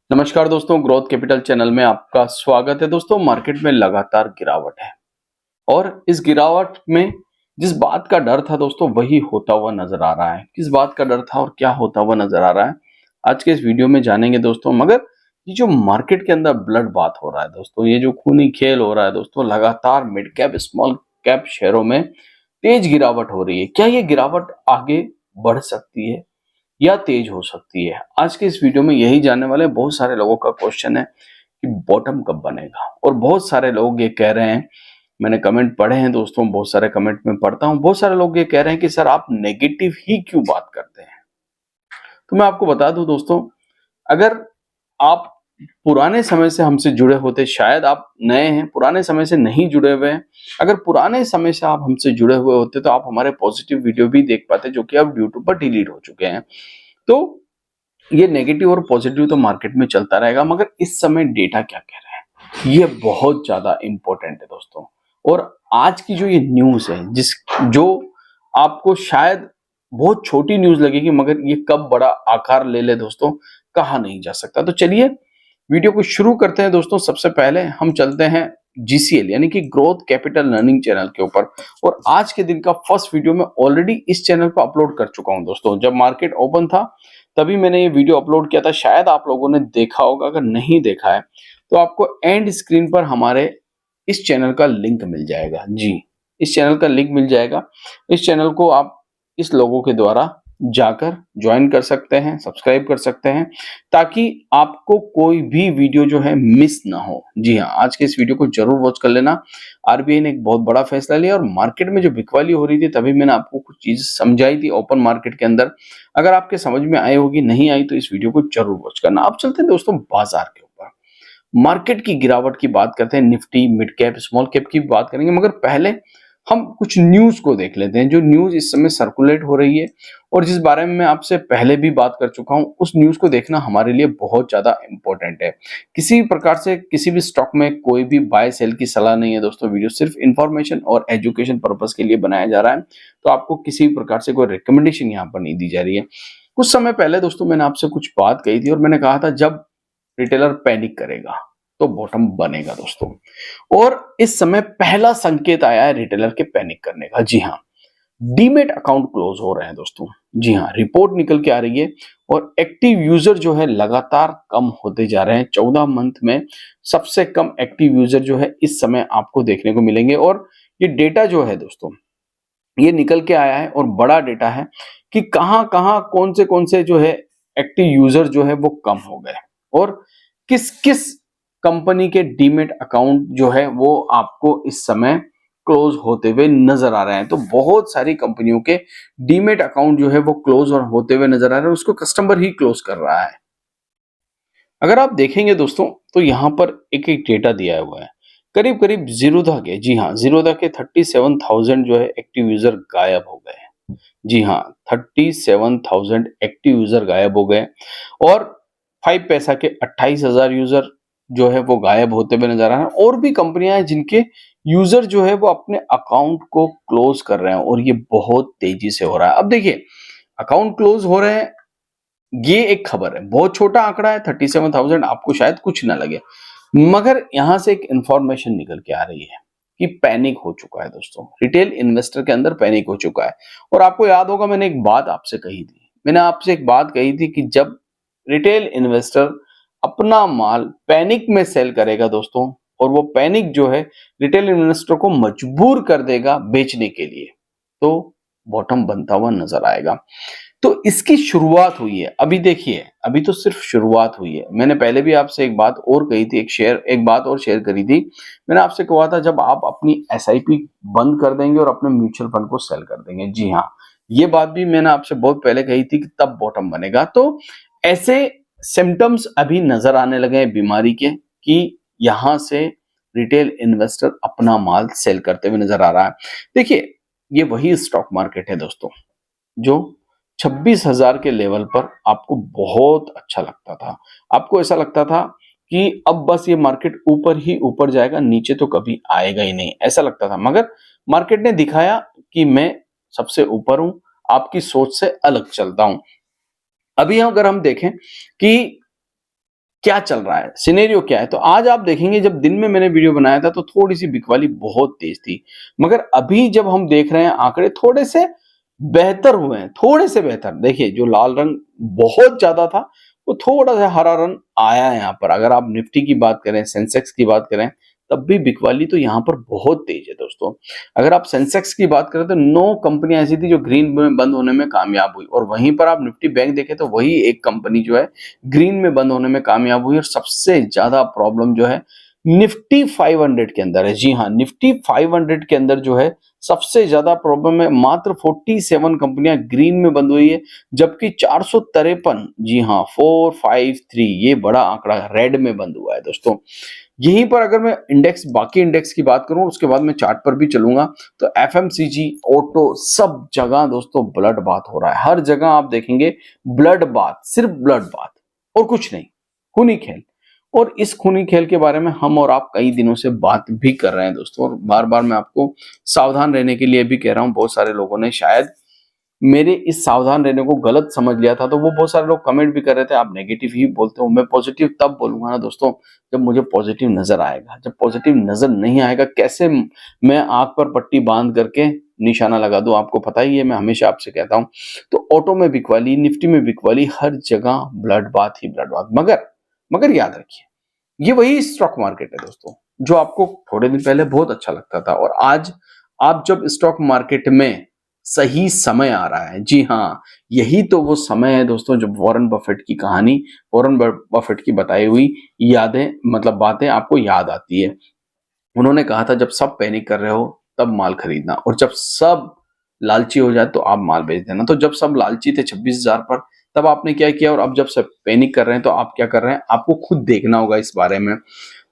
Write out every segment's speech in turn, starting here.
नमस्कार दोस्तों, growth capital channel में आपका स्वागत है। दोस्तों, मार्केट में लगातार गिरावट है और इस गिरावट में जिस बात का डर था दोस्तों वही होता हुआ नजर आ रहा है। किस बात का डर था और क्या होता हुआ नजर आ रहा है, आज के इस वीडियो में जानेंगे दोस्तों। मगर ये जो मार्केट के अंदर ब्लड बात हो रहा है दोस्तों, ये जो खूनी खेल हो रहा है दोस्तों, लगातार मिड कैप स्मॉल कैप शेयरों में तेज गिरावट हो रही है। क्या ये गिरावट आगे बढ़ सकती है या तेज हो सकती है? आज के इस वीडियो में यही जानने वाले हैं। बहुत सारे लोगों का क्वेश्चन है कि बॉटम कब बनेगा, और बहुत सारे लोग ये कह रहे हैं, मैंने कमेंट पढ़े हैं दोस्तों, बहुत सारे कमेंट में पढ़ता हूं, बहुत सारे लोग ये कह रहे हैं कि सर आप नेगेटिव ही क्यों बात करते हैं। तो मैं आपको बता दूं दोस्तों, अगर आप पुराने समय से हमसे जुड़े होते, शायद आप नए हैं, पुराने समय से नहीं जुड़े हुए हैं, अगर पुराने समय से आप हमसे जुड़े हुए होते तो आप हमारे पॉजिटिव वीडियो भी देख पाते, जो कि अब यूट्यूब पर डिलीट हो चुके हैं। तो ये नेगेटिव और पॉजिटिव तो मार्केट में चलता रहेगा, मगर इस समय डेटा क्या कह रहा है ये बहुत ज्यादा इंपॉर्टेंट है दोस्तों। और आज की जो ये न्यूज है, जो आपको शायद बहुत छोटी न्यूज लगेगी, मगर ये कब बड़ा आकार ले ले दोस्तों, कहा नहीं जा सकता। तो चलिए वीडियो को शुरू करते हैं दोस्तों। सबसे पहले हम चलते हैं जीसीएल यानी कि ग्रोथ कैपिटल लर्निंग चैनल के ऊपर। और आज के दिन का फर्स्ट वीडियो मैं ऑलरेडी इस चैनल पर अपलोड कर चुका हूं दोस्तों। जब मार्केट ओपन था तभी मैंने ये वीडियो अपलोड किया था, शायद आप लोगों ने देखा होगा। अगर नहीं देखा है तो आपको एंड स्क्रीन पर हमारे इस चैनल का लिंक मिल जाएगा। जी, इस चैनल का लिंक मिल जाएगा। इस चैनल को आप इस लोगों के द्वारा जाकर ज्वाइन कर सकते हैं, सब्सक्राइब कर सकते हैं, ताकि आपको कोई भी वीडियो जो है मिस ना हो। जी हाँ, आज के इस वीडियो को जरूर वॉच कर लेना। आरबीआई ने एक बहुत बड़ा फैसला लिया और मार्केट में जो बिकवाली हो रही थी तभी मैंने आपको कुछ चीज समझाई थी ओपन मार्केट के अंदर। अगर आपके समझ में आई होगी, नहीं आई तो इस वीडियो को जरूर वॉच करना। अब चलते हैं दोस्तों बाजार के ऊपर। मार्केट की गिरावट की बात करते हैं, Nifty mid cap small cap की बात करेंगे, मगर पहले हम कुछ न्यूज को देख लेते हैं जो न्यूज इस समय सर्कुलेट हो रही है और जिस बारे में मैं आपसे पहले भी बात कर चुका हूं। उस न्यूज को देखना हमारे लिए बहुत ज्यादा इंपॉर्टेंट है। किसी भी प्रकार से किसी भी स्टॉक में कोई भी बाय सेल की सलाह नहीं है दोस्तों। वीडियो सिर्फ इंफॉर्मेशन और एजुकेशन पर्पस के लिए बनाया जा रहा है, तो आपको किसी भी प्रकार से कोई रिकमेंडेशन यहाँ पर नहीं दी जा रही है। कुछ समय पहले दोस्तों मैंने आपसे कुछ बात कही थी और मैंने कहा था जब रिटेलर पैनिक करेगा तो बॉटम बनेगा दोस्तों। और इस समय पहला संकेत आया है रिटेलर के पैनिक करने का। जी हाँ, डीमेट अकाउंट क्लोज हो रहे हैं दोस्तों। जी हाँ, रिपोर्ट निकल के आ रही है और एक्टिव यूजर जो है लगातार कम होते जा रहे हैं। 14 मंथ में सबसे कम एक्टिव यूजर जो है इस समय आपको देखने को मिलेंगे। और ये डेटा जो है दोस्तों, ये निकल के आया है और बड़ा डेटा है कि कहां कहां कौन से जो है एक्टिव यूजर जो है वो कम हो गए और किस किस कंपनी के डीमेट अकाउंट जो है वो आपको इस समय क्लोज होते हुए नजर आ रहे हैं। तो बहुत सारी कंपनियों के डीमेट अकाउंट जो है वो क्लोज और होते हुए नजर आ रहे हैं, उसको कस्टमर ही क्लोज कर रहा है। अगर आप देखेंगे दोस्तों तो यहाँ पर एक एक डेटा दिया हुआ है। करीब करीब जीरोधा के, जी हाँ, जीरोधा के 37,000 जो है एक्टिव यूजर गायब हो गए। जी हाँ, 37,000 एक्टिव यूजर गायब हो गए। और 5 पैसा के 28,000 यूजर जो है वो गायब होते हुए नजर आ रहे हैं। और भी कंपनियां हैं जिनके यूजर जो है वो अपने अकाउंट को क्लोज कर रहे हैं और ये बहुत तेजी से हो रहा है। अब देखिए, अकाउंट क्लोज हो रहे हैं, ये एक खबर है, बहुत छोटा आंकड़ा है 37,000, आपको शायद कुछ ना लगे, मगर यहां से एक इंफॉर्मेशन निकल के आ रही है कि पैनिक हो चुका है दोस्तों। रिटेल इन्वेस्टर के अंदर पैनिक हो चुका है। और आपको याद होगा मैंने एक बात आपसे कही थी, मैंने आपसे एक बात कही थी कि जब रिटेल इन्वेस्टर अपना माल पैनिक में सेल करेगा दोस्तों, और वो पैनिक जो है रिटेल इन्वेस्टर को मजबूर कर देगा बेचने के लिए, तो बॉटम बनता हुआ नजर आएगा। तो इसकी शुरुआत हुई है। अभी देखिए, अभी तो सिर्फ शुरुआत हुई है। मैंने पहले भी आपसे एक बात और कही थी, एक बात और शेयर करी थी। मैंने आपसे कहा था जब आप अपनी एसआईपी बंद कर देंगे और अपने म्यूचुअल फंड को सेल कर देंगे। जी हाँ, ये बात भी मैंने आपसे बहुत पहले कही थी कि तब बॉटम बनेगा। तो ऐसे सिम्टम्स अभी नजर आने लगे हैं बीमारी के, कि यहां से रिटेल इन्वेस्टर अपना माल सेल करते हुए नजर आ रहा है। देखिए, ये वही स्टॉक मार्केट है दोस्तों जो 26,000 के लेवल पर आपको बहुत अच्छा लगता था। आपको ऐसा लगता था कि अब बस ये मार्केट ऊपर ही ऊपर जाएगा, नीचे तो कभी आएगा ही नहीं, ऐसा लगता था। मगर मार्केट ने दिखाया कि मैं सबसे ऊपर हूं, आपकी सोच से अलग चलता हूं। अभी अगर हम देखें कि क्या चल रहा है, सिनेरियो क्या है। तो आज आप देखेंगे जब दिन में मैंने वीडियो बनाया था तो थोड़ी सी बिकवाली बहुत तेज थी, मगर अभी जब हम देख रहे हैं आंकड़े थोड़े से बेहतर हुए हैं, थोड़े से बेहतर। देखिए जो लाल रंग बहुत ज्यादा था वो थोड़ा सा हरा रंग आया है यहाँ पर। अगर आप निफ्टी की बात करें, सेंसेक्स की बात करें, तब भी बिकवाली तो यहाँ पर बहुत तेज है दोस्तों। अगर आप सेंसेक्स की बात करें तो 9 कंपनियां ऐसी थी जो ग्रीन में बंद होने में कामयाब हुई, और वहीं पर आप निफ्टी बैंक देखें तो वही एक कंपनी जो है ग्रीन में बंद होने में कामयाब हुई। और सबसे ज्यादा प्रॉब्लम जो है निफ्टी 500 के अंदर है। जी हाँ, निफ्टी 500 के अंदर जो है सबसे ज्यादा प्रॉब्लम है। मात्र 47 कंपनियां ग्रीन में बंद हुई है, जबकि 453, जी हाँ 453, ये बड़ा आंकड़ा रेड में बंद हुआ है दोस्तों। यहीं पर अगर मैं इंडेक्स, बाकी इंडेक्स की बात करूं, उसके बाद मैं चार्ट पर भी चलूंगा, तो एफएमसीजी, ऑटो, सब जगह दोस्तों ब्लड बाथ हो रहा है। हर जगह आप देखेंगे ब्लड बाथ, सिर्फ ब्लड बाथ और कुछ नहीं, खूनी खेल। और इस खूनी खेल के बारे में हम और आप कई दिनों से बात भी कर रहे हैं दोस्तों, और बार बार मैं आपको सावधान रहने के लिए भी कह रहा हूं। बहुत सारे लोगों ने शायद मेरे इस सावधान रहने को गलत समझ लिया था, तो वो बहुत सारे लोग कमेंट भी कर रहे थे आप नेगेटिव ही बोलते हो। मैं पॉजिटिव तब बोलूंगा ना दोस्तों जब मुझे पॉजिटिव नजर आएगा। जब पॉजिटिव नजर नहीं आएगा, कैसे मैं आंख पर पट्टी बांध करके निशाना लगा दूं, आपको पता ही है, मैं हमेशा आपसे कहता हूं। तो ऑटो में बिकवाली, निफ्टी में बिकवाली, हर जगह ब्लड बाथ ही ब्लड बाथ। मगर याद रखिए, ये वही स्टॉक मार्केट है दोस्तों जो आपको थोड़े दिन पहले बहुत अच्छा लगता था, और आज आप जब स्टॉक मार्केट में सही समय आ रहा है। जी हाँ, यही तो वो समय है दोस्तों जब वॉरेन बफेट की कहानी, वॉरेन बफेट की बताई हुई यादें, मतलब बातें आपको याद आती है। उन्होंने कहा था जब सब पैनिक कर रहे हो तब माल खरीदना, और जब सब लालची हो जाए तो आप माल बेच देना। तो जब सब लालची थे 26,000 पर, तब आपने क्या किया, और अब जब सब पैनिक कर रहे हैं तो आप क्या कर रहे हैं, आपको खुद देखना होगा इस बारे में।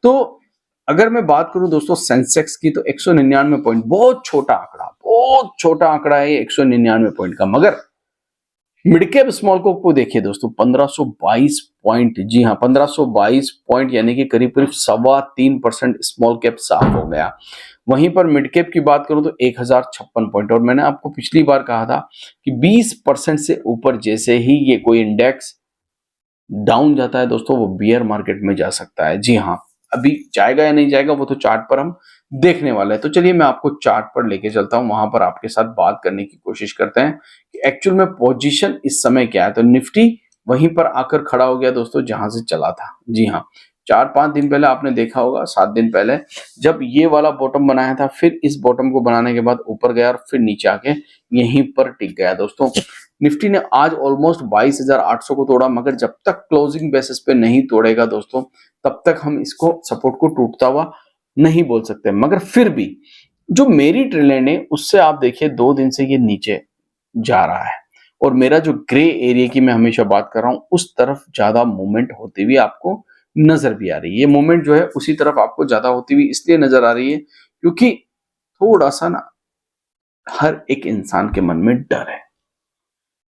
तो अगर मैं बात करूं दोस्तों सेंसेक्स की, तो 199 पॉइंट, बहुत छोटा आंकड़ा, बहुत छोटा आंकड़ा है 199 पॉइंट का। मगर मिड कैप स्मॉल कैप को देखिए दोस्तों, 1522 पॉइंट। जी हाँ, 1522 पॉइंट, यानी कि करीब करीब 3.25% स्मॉल कैप साफ हो गया। वहीं पर मिड कैप की बात करूं तो 1056 पॉइंट। और मैंने आपको पिछली बार कहा था कि 20% से ऊपर जैसे ही ये कोई इंडेक्स डाउन जाता है दोस्तों, वो बियर मार्केट में जा सकता है। जी हाँ, अभी जाएगा या नहीं जाएगा वो तो चार्ट पर हम देखने वाले हैं। तो चलिए मैं आपको चार्ट पर लेके चलता हूं, वहां पर आपके साथ बात करने की कोशिश करते हैं कि एक्चुअल में पोजीशन इस समय क्या है। तो निफ्टी वहीं पर आकर खड़ा हो गया दोस्तों जहां से चला था। जी हाँ, 4-5 दिन पहले आपने देखा होगा, 7 दिन पहले, जब ये वाला बॉटम बनाया था, फिर इस बॉटम को बनाने के बाद ऊपर गया और फिर नीचे आके यहीं पर टिक गया दोस्तों। निफ्टी ने आज ऑलमोस्ट 22,800 को तोड़ा, मगर जब तक क्लोजिंग बेसिस पे नहीं तोड़ेगा दोस्तों, तब तक हम इसको सपोर्ट को टूटता हुआ नहीं बोल सकते। मगर फिर भी जो मेरी ट्रेंड है उससे आप देखिए 2 दिन से ये नीचे जा रहा है, और मेरा जो ग्रे एरिया की मैं हमेशा बात कर रहा हूं उस तरफ ज्यादा मूवमेंट होती हुई आपको नजर भी आ रही है। ये मूवमेंट जो है उसी तरफ आपको ज्यादा होती हुई इसलिए नजर आ रही है क्योंकि थोड़ा सा ना हर एक इंसान के मन में डर है।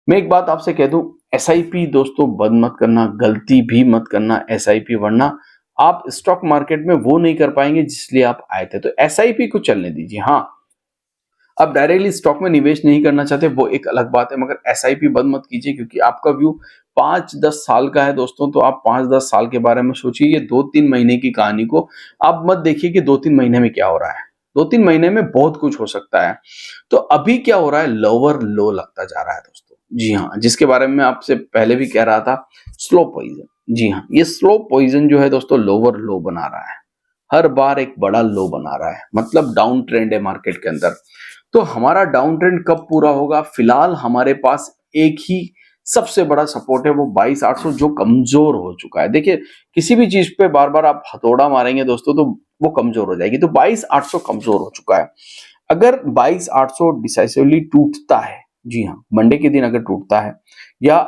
मैं एक बात आपसे कह दूं, एसआईपी दोस्तों बंद मत करना, गलती भी मत करना एसआईपी, वरना आप स्टॉक मार्केट में वो नहीं कर पाएंगे जिसलिए आप आए थे। तो एसआईपी को चलने दीजिए। हाँ, आप डायरेक्टली स्टॉक में निवेश नहीं करना चाहते वो एक अलग बात है, मगर एसआईपी बंद मत कीजिए, क्योंकि आपका व्यू 5-10 साल का है दोस्तों। तो आप 5-10 साल के बारे में सोचिए, ये 2-3 महीने की कहानी को आप मत देखिए कि 2-3 महीने में क्या हो रहा है। 2-3 महीने में बहुत कुछ हो सकता है। तो अभी क्या हो रहा है, लोअर लो लगता जा रहा है दोस्तों। जी हाँ, जिसके बारे में मैं आपसे पहले भी कह रहा था, स्लो पॉइजन। जी हाँ, ये स्लो पॉइजन जो है दोस्तों लोअर लो बना रहा है, हर बार एक बड़ा लो बना रहा है, मतलब डाउन ट्रेंड है मार्केट के अंदर। तो हमारा डाउन ट्रेंड कब पूरा होगा, फिलहाल हमारे पास एक ही सबसे बड़ा सपोर्ट है, वो 22,800 जो कमजोर हो चुका है। देखिए किसी भी चीज पे बार बार आप हथौड़ा मारेंगे दोस्तों तो वो कमजोर हो जाएगी। तो 22,800 कमजोर हो चुका है। अगर 22,800 डिसाइसिवली टूटता है, जी हाँ मंडे के दिन अगर टूटता है या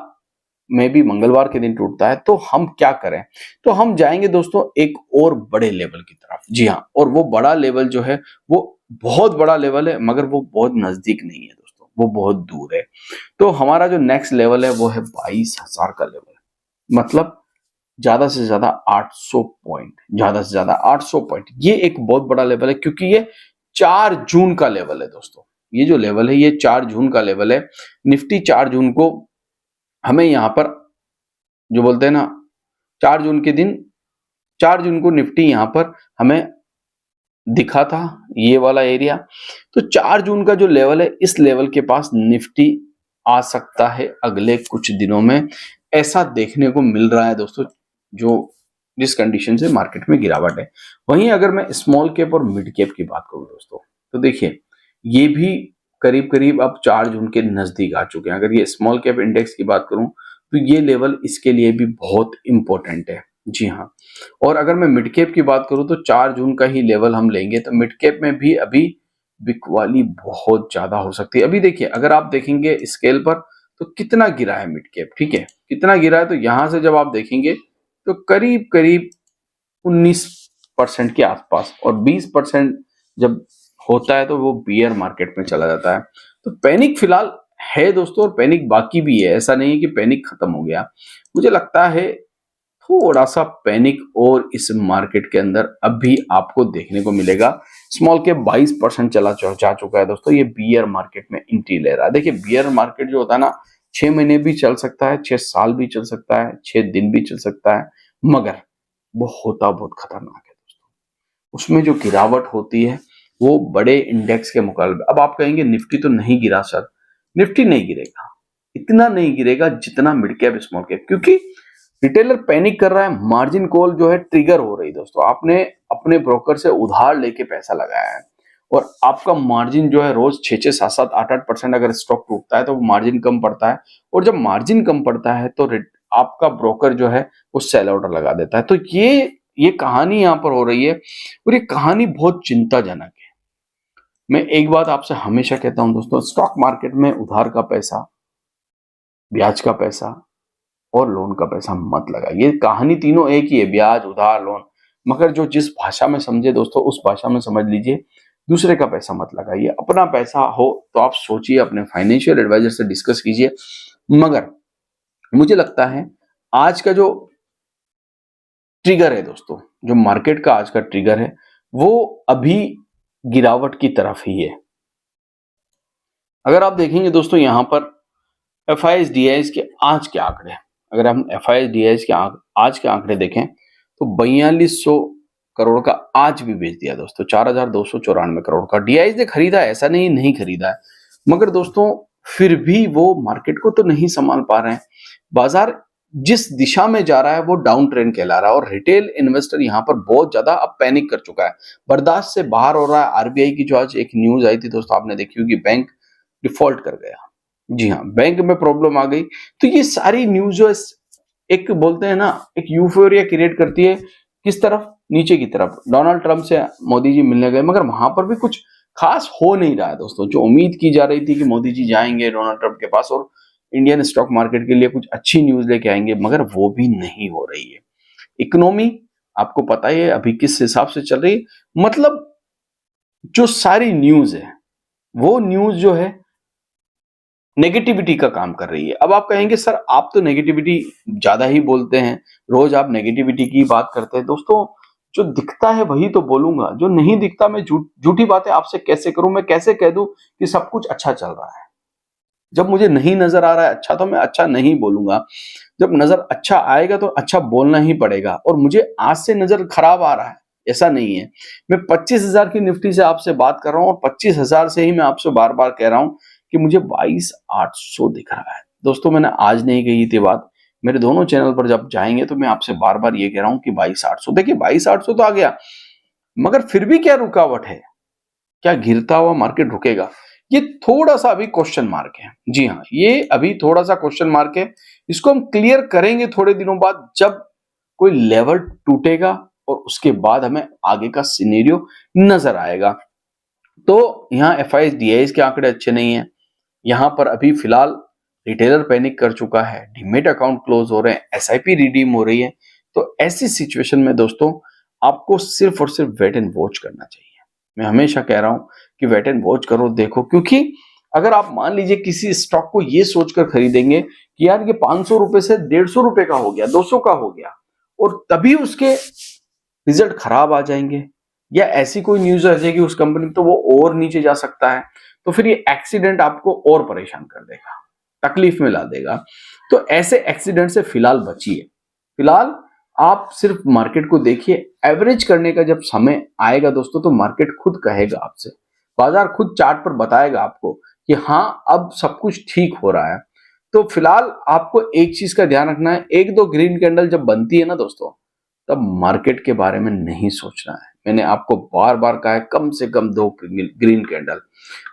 मे भी मंगलवार के दिन टूटता है, तो हम क्या करें, तो हम जाएंगे दोस्तों एक और बड़े लेवल की तरफ। जी हाँ, और वो बड़ा लेवल जो है वो बहुत बड़ा लेवल है, मगर वो बहुत नजदीक नहीं है दोस्तों, वो बहुत दूर है। तो हमारा जो नेक्स्ट लेवल है वो है 22,000 का लेवल, मतलब ज्यादा से ज्यादा 800 पॉइंट, ज्यादा से ज्यादा 800 पॉइंट। ये एक बहुत बड़ा लेवल है, क्योंकि ये 4 जून का लेवल है दोस्तों। ये जो लेवल है ये 4 जून का लेवल है। निफ्टी 4 जून को हमें यहाँ पर जो बोलते हैं ना 4 जून के दिन 4 जून को निफ्टी यहाँ पर हमें दिखा था, ये वाला एरिया। तो 4 जून का जो लेवल है, इस लेवल के पास निफ्टी आ सकता है अगले कुछ दिनों में, ऐसा देखने को मिल रहा है दोस्तों, जो जिस कंडीशन से मार्केट में गिरावट है। वहीं अगर मैं स्मॉल कैप और मिड कैप की बात करूं दोस्तों, तो देखिए ये भी करीब करीब अब 4 जून के नजदीक आ चुके हैं। अगर ये स्मॉल कैप इंडेक्स की बात करूं तो ये लेवल इसके लिए भी बहुत इंपॉर्टेंट है। जी हाँ, और अगर मैं मिड कैप की बात करूं तो 4 जून का ही लेवल हम लेंगे तो मिड कैप में भी अभी बिकवाली बहुत ज्यादा हो सकती है। अभी देखिए, अगर आप देखेंगे स्केल पर तो कितना गिरा है मिड कैप, ठीक है, कितना गिरा है, तो यहां से जब आप देखेंगे तो करीब करीब 19% के आसपास, और 20% जब होता है तो वो बियर मार्केट में चला जाता है। तो पैनिक फिलहाल है दोस्तों, और पैनिक बाकी भी है, ऐसा नहीं है कि पैनिक खत्म हो गया। मुझे लगता है थोड़ा सा पैनिक और इस मार्केट के अंदर अभी आपको देखने को मिलेगा। स्मॉल कैप 22% चला जा चुका है दोस्तों, ये बियर मार्केट में एंट्री ले रहा है। देखिए बियर मार्केट जो होता है ना, 6 महीने भी चल सकता है, 6 साल भी चल सकता है, 6 दिन भी चल सकता है, मगर वो होता बहुत खतरनाक है दोस्तों। उसमें जो गिरावट होती है वो बड़े इंडेक्स के मुकाबले। अब आप कहेंगे निफ्टी तो नहीं गिरा सर, निफ्टी नहीं गिरेगा, इतना नहीं गिरेगा जितना मिड कैप स्मॉल कैप, क्योंकि रिटेलर पैनिक कर रहा है, मार्जिन कॉल जो है ट्रिगर हो रही दोस्तों। आपने अपने ब्रोकर से उधार लेके पैसा लगाया है और आपका मार्जिन जो है रोज 6-6, 7-7, 8-8% अगर स्टॉक टूटता है तो मार्जिन कम पड़ता है, और जब मार्जिन कम पड़ता है तो आपका ब्रोकर जो है वो सेल ऑर्डर लगा देता है। तो ये कहानी यहाँ पर हो रही है, और ये कहानी बहुत चिंताजनक है। मैं एक बात आपसे हमेशा कहता हूं दोस्तों, स्टॉक मार्केट में उधार का पैसा, ब्याज का पैसा और लोन का पैसा मत लगाइए। कहानी तीनों एक ही है, ब्याज, उधार, लोन, मगर जो जिस भाषा में समझे दोस्तों उस भाषा में समझ लीजिए। दूसरे का पैसा मत लगाइए। अपना पैसा हो तो आप सोचिए, अपने फाइनेंशियल एडवाइजर से डिस्कस कीजिए। मगर मुझे लगता है आज का जो ट्रिगर है दोस्तों, जो मार्केट का आज का ट्रिगर है, वो अभी गिरावट की तरफ ही है। अगर आप देखेंगे दोस्तों यहाँ पर FIS DIS के आज के आंकड़े, अगर हम FIS DIS के आज के आंकड़े देखें तो 4200 करोड़ का आज भी बेच दिया दोस्तों, 4294 करोड़ का DIS ने खरीदा है, ऐसा नहीं खरीदा है, मगर दोस्तों फिर भी वो मार्केट को तो नहीं संभाल पा रहे हैं। बाजार जिस दिशा में जा रहा है वो डाउन ट्रेंड कहला रहा है, और रिटेल इन्वेस्टर यहाँ पर बहुत ज्यादा अब पैनिक कर चुका है, बर्दाश्त से बाहर हो रहा है। RBI की जो आज एक न्यूज आई थी दोस्तों, आपने देखी होगी, बैंक डिफॉल्ट कर गया। जी हाँ, बैंक में प्रॉब्लम आ गई। तो ये सारी न्यूज जो एक बोलते हैं ना, एक यूफोरिया क्रिएट करती है, किस तरफ, नीचे की तरफ। डोनाल्ड ट्रंप से मोदी जी मिलने गए, मगर वहां पर भी कुछ खास हो नहीं रहा है दोस्तों। जो उम्मीद की जा रही थी कि मोदी जी जाएंगे डोनाल्ड ट्रंप के पास और इंडियन स्टॉक मार्केट के लिए कुछ अच्छी न्यूज लेके आएंगे, मगर वो भी नहीं हो रही है। इकोनॉमी आपको पता ही है अभी किस हिसाब से चल रही है, मतलब जो सारी न्यूज है वो न्यूज जो है नेगेटिविटी का काम कर रही है। अब आप कहेंगे सर आप तो नेगेटिविटी ज्यादा ही बोलते हैं, रोज आप नेगेटिविटी की बात करते हैं। दोस्तों जो दिखता है वही तो बोलूंगा, जो नहीं दिखता मैं झूठी बातें आपसे कैसे करूं, मैं कैसे कह दूं कि सब कुछ अच्छा चल रहा है। जब मुझे नहीं नजर आ रहा है अच्छा तो मैं अच्छा नहीं बोलूंगा, जब नजर अच्छा आएगा तो अच्छा बोलना ही पड़ेगा। और मुझे आज से नजर खराब आ रहा है ऐसा नहीं है। मैं 25,000 की निफ्टी से आपसे बात कर रहा हूं, और 25,000 से ही मैं आपसे बार बार कह रहा हूं कि मुझे 22,800 दिख रहा है। दोस्तों मैंने आज नहीं कही थी बात, मेरे दोनों चैनल पर जब जाएंगे तो मैं आपसे बार बार ये कह रहा हूं कि 22,800। देखिए 22,800 तो आ गया, मगर फिर भी क्या रुकावट है, क्या गिरता हुआ मार्केट रुकेगा? ये थोड़ा सा अभी क्वेश्चन मार्क है। जी हाँ, ये अभी थोड़ा सा क्वेश्चन मार्क है। इसको हम क्लियर करेंगे थोड़े दिनों बाद, जब कोई लेवल टूटेगा और उसके बाद हमें आगे का सिनेरियो नजर आएगा। तो यहाँ FIS DIS के आंकड़े अच्छे नहीं है। यहाँ पर अभी फिलहाल रिटेलर पैनिक कर चुका है, डीमेट अकाउंट क्लोज हो रहे हैं, SIP रिडीम हो रही है। तो ऐसी सिचुएशन में दोस्तों आपको सिर्फ और सिर्फ वेट एंड वॉच करना चाहिए। मैं हमेशा कह रहा हूं कि वेट एंड वॉच करो, देखो, क्योंकि अगर आप मान लीजिए किसी स्टॉक को ये सोचकर खरीदेंगे कि यार ये 500 रुपए से 150 रुपए का हो गया, 200 का हो गया, और तभी उसके रिजल्ट खराब आ जाएंगे, या ऐसी कोई न्यूज आ जाएगी उस कंपनी तो वो और नीचे जा सकता है, तो फिर ये एक्सीडेंट आपको और परेशान कर देगा, तकलीफ में ला देगा। तो ऐसे एक्सीडेंट से फिलहाल बचिए। फिलहाल आप सिर्फ मार्केट को देखिए, एवरेज करने का जब समय आएगा दोस्तों तो मार्केट खुद कहेगा आपसे, बाजार खुद चार्ट पर बताएगा आपको कि हाँ अब सब कुछ ठीक हो रहा है। तो फिलहाल आपको एक चीज का ध्यान रखना है, एक दो ग्रीन कैंडल जब बनती है ना दोस्तों, तब मार्केट के बारे में नहीं सोचना है। मैंने आपको बार बार कहा है, कम से कम दो ग्रीन कैंडल,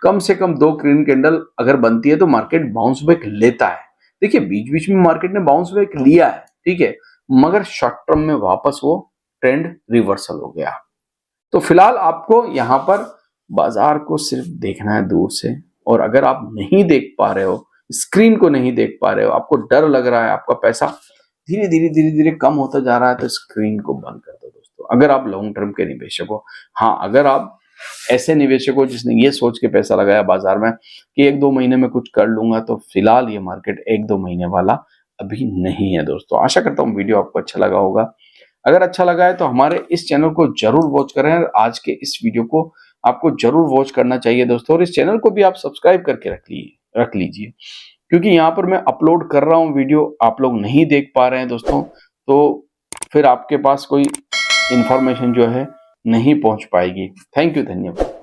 कम से कम दो ग्रीन कैंडल अगर बनती है तो मार्केट बाउंस बैक लेता है। देखिए बीच बीच में मार्केट ने बाउंस बैक लिया है, ठीक है, मगर शॉर्ट टर्म में वापस वो ट्रेंड रिवर्सल हो गया। तो फिलहाल आपको यहां पर बाजार को सिर्फ देखना है दूर से, और अगर आप नहीं देख पा रहे हो, स्क्रीन को नहीं देख पा रहे हो, आपको डर लग रहा है, आपका पैसा धीरे धीरे कम होता जा रहा है, तो स्क्रीन को बंद कर दो दोस्तों। अगर आप लॉन्ग टर्म के निवेशक हो, हाँ अगर आप ऐसे निवेशक हो जिसने ये सोच के पैसा लगाया बाजार में कि एक दो महीने में कुछ कर लूंगा, तो फिलहाल ये मार्केट एक दो महीने वाला अभी नहीं है दोस्तों। आशा करता हूँ वीडियो आपको अच्छा लगा होगा। अगर अच्छा लगा है तो हमारे इस चैनल को जरूर वॉच करें। आज के इस वीडियो को आपको जरूर वॉच करना चाहिए दोस्तों, और इस चैनल को भी आप सब्सक्राइब करके रख लीजिए, क्योंकि यहाँ पर मैं अपलोड कर रहा हूँ वीडियो, आप लोग नहीं देख पा रहे हैं दोस्तों, तो फिर आपके पास कोई इंफॉर्मेशन जो है नहीं पहुंच पाएगी। थैंक यू, धन्यवाद।